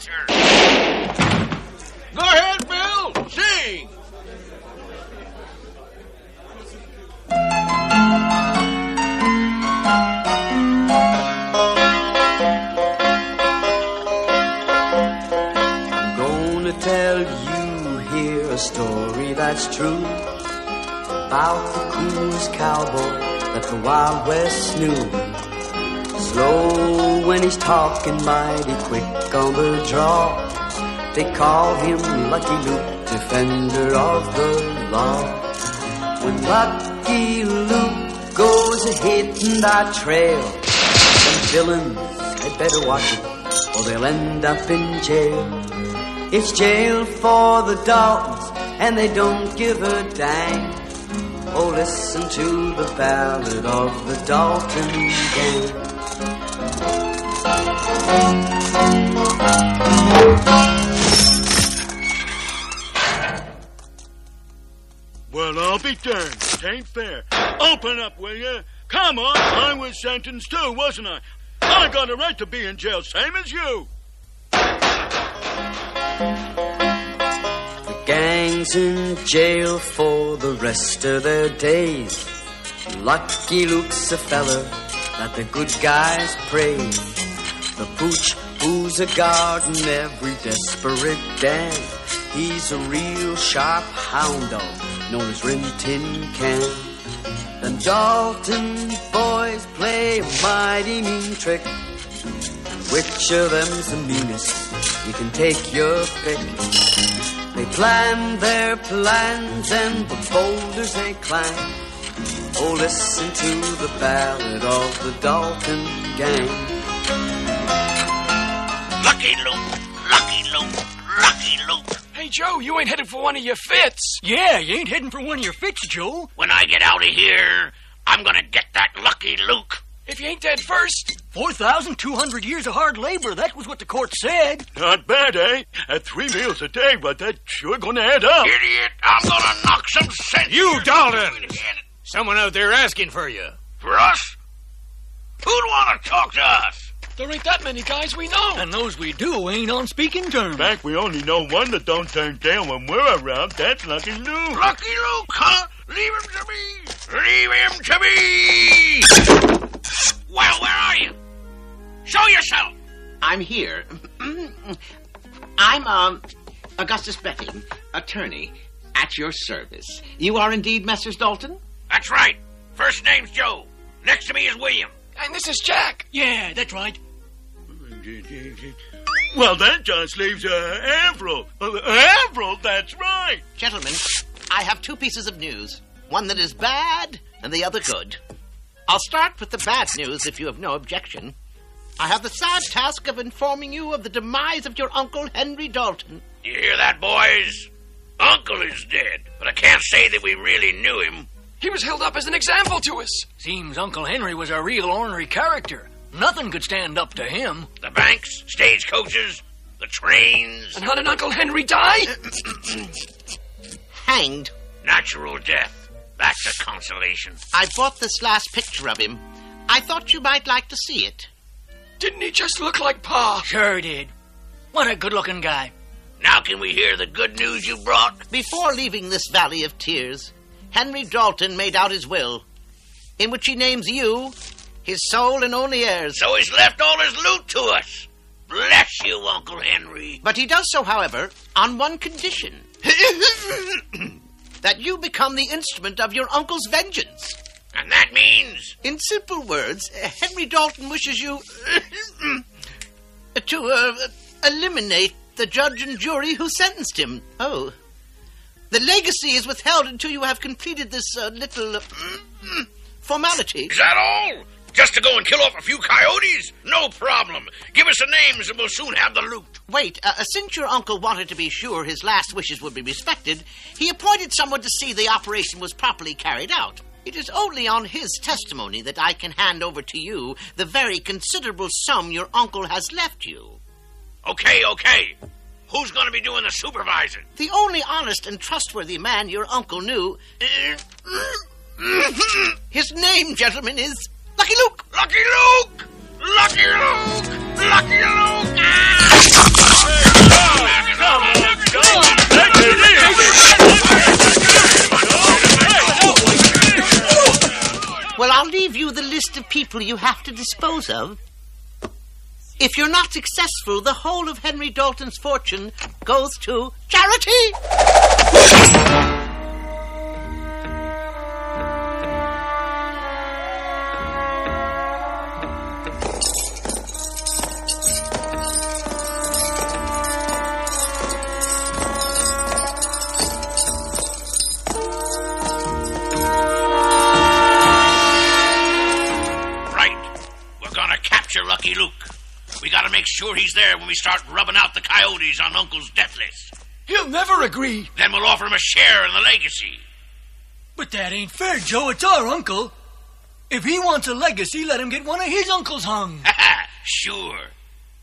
pressure. Go ahead, Bill. Sing. I'm gonna tell you here a story that's true about the coolest cowboy that the Wild West knew. Slow when he's talking, mighty quick on the draw. They call him Lucky Luke, defender of the law. When Lucky Luke goes a-hitting that trail, them villains had better watch it, or they'll end up in jail. It's jail for the Daltons, and they don't give a dang. Oh, listen to the ballad of the Dalton gang. Well, I'll be darned. It ain't fair. Open up, will you? Come on, I was sentenced too, wasn't I? I got a right to be in jail, same as you. The gang's in jail for the rest of their days. Lucky Luke's a feller that the good guys praise. The pooch who's a guard in every desperate den. He's a real sharp hound dog, known as Rin Tin Can. The Dalton boys play a mighty mean trick. Which of them's the meanest? You can take your pick. They plan their plans and the boulders they climb. Oh, listen to the ballad of the Dalton gang. Lucky Luke, Lucky Luke, Lucky Luke. Hey, Joe, you ain't headed for one of your fits. Yeah, you ain't heading for one of your fits, Joe. When I get out of here, I'm gonna get that Lucky Luke. If you ain't dead first. 4,200 years of hard labor, that was what the court said. Not bad, eh? At 3 meals a day, but that's sure gonna add up. Idiot, I'm gonna knock some sense. You, Dalton! Someone out there asking for you. For us? Who'd want to talk to us? There ain't that many guys we know. And those we do ain't on speaking terms. In fact, we only know one that don't turn tail when we're around. That's Lucky Luke. Lucky Luke, huh? Leave him to me! Leave him to me! Well, where are you? Show yourself! I'm here. I'm, Augustus Betting, attorney, at your service. You are indeed Messrs. Dalton? That's right. First name's Joe. Next to me is William. And this is Jack. Yeah, that's right. Well, that just leaves Avril. Avril, that's right. Gentlemen, I have 2 pieces of news. One that is bad and the other good. I'll start with the bad news if you have no objection. I have the sad task of informing you of the demise of your uncle, Henry Dalton. You hear that, boys? Uncle is dead, but I can't say that we really knew him. He was held up as an example to us. Seems Uncle Henry was a real ornery character. Nothing could stand up to him. The banks, stagecoaches, the trains. And how did Uncle Henry die? Hanged. Natural death. That's a consolation. I bought this last picture of him. I thought you might like to see it. Didn't he just look like Pa? Sure did. What a good-looking guy. Now can we hear the good news you brought? Before leaving this valley of tears, Henry Dalton made out his will, in which he names you his sole and only heirs. So he's left all his loot to us. Bless you, Uncle Henry. But he does so, however, on one condition. That you become the instrument of your uncle's vengeance. And that means? In simple words, Henry Dalton wishes you to eliminate the judge and jury who sentenced him. Oh. The legacy is withheld until you have completed this little formality. Is that all? Just to go and kill off a few coyotes? No problem. Give us the names and we'll soon have the loot. Wait, since your uncle wanted to be sure his last wishes would be respected, he appointed someone to see the operation was properly carried out. It is only on his testimony that I can hand over to you the very considerable sum your uncle has left you. Okay. Who's going to be doing the supervising? The only honest and trustworthy man your uncle knew. His name, gentlemen, is Lucky Luke. Lucky Luke! Lucky Luke! Lucky Luke! Ah! list of people you have to dispose of. If you're not successful, the whole of Henry Dalton's fortune goes to charity. Lucky Luke. We gotta make sure he's there when we start rubbing out the coyotes on Uncle's death list. He'll never agree. Then we'll offer him a share in the legacy. But that ain't fair, Joe. It's our uncle. If he wants a legacy, let him get one of his uncles hung. Sure.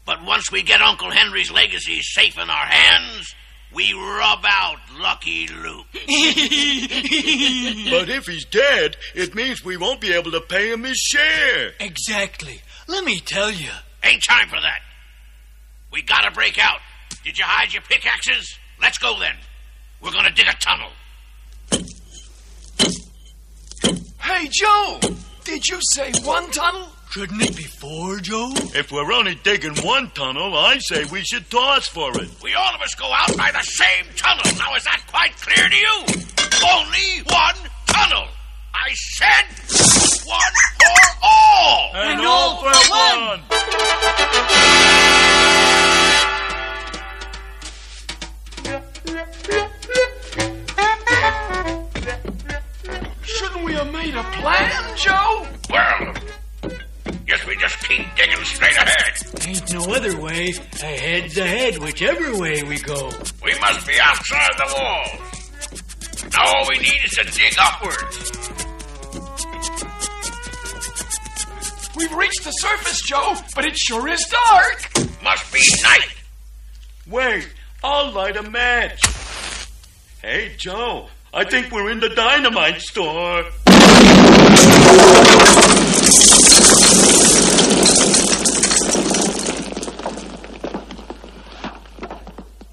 But once we get Uncle Henry's legacy safe in our hands, we rub out Lucky Luke. But if he's dead, it means we won't be able to pay him his share. Exactly. Let me tell you. Ain't time for that. We gotta break out. Did you hide your pickaxes? Let's go then. We're gonna dig a tunnel. Hey, Joe! Did you say one tunnel? Shouldn't it be 4, Joe? If we're only digging one tunnel, I say we should toss for it. We all of us go out by the same tunnel. Now, is that quite clear to you? Only one tunnel. I said one for all. And all for one. Shouldn't we have made a plan, Joe? Well, guess we just keep digging straight ahead. Ain't no other way. Ahead's ahead, whichever way we go. We must be outside the walls. Now all we need is to dig upwards. We've reached the surface, Joe, but it sure is dark. Must be night. Wait, I'll light a match. Hey, Joe, I think we're in the dynamite store.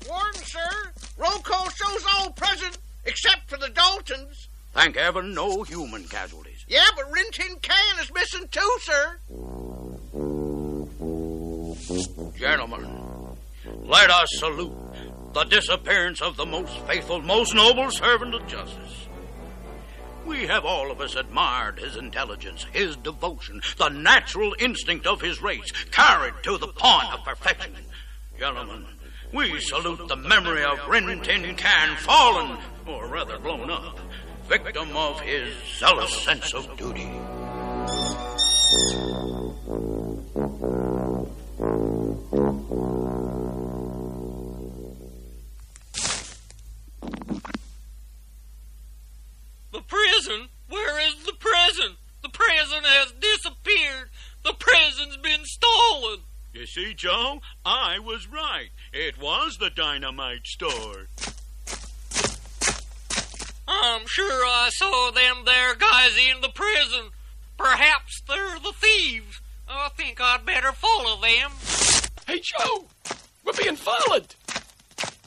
Warden, sir. Roll call shows all present, except for the Daltons. Thank heaven, no human casualties. Yeah, but Rin Tin Can is missing too, sir. Gentlemen, let us salute the disappearance of the most faithful, most noble servant of justice. We have all of us admired his intelligence, his devotion, the natural instinct of his race, carried to the point of perfection. Gentlemen, we salute the memory of Rin Tin Can, fallen, or rather blown up, victim of his zealous sense of duty. The prison? Where is the prison? The prison has disappeared. The prison's been stolen. You see, Joe, I was right. It was the dynamite store. I'm sure I saw them there guys in the prison. Perhaps they're the thieves. I think I'd better follow them. Hey, Joe, we're being followed.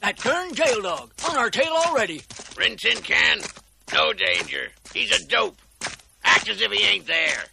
That Kern jail dog, on our tail already. Rin Tin Can, no danger. He's a dope. Act as if he ain't there.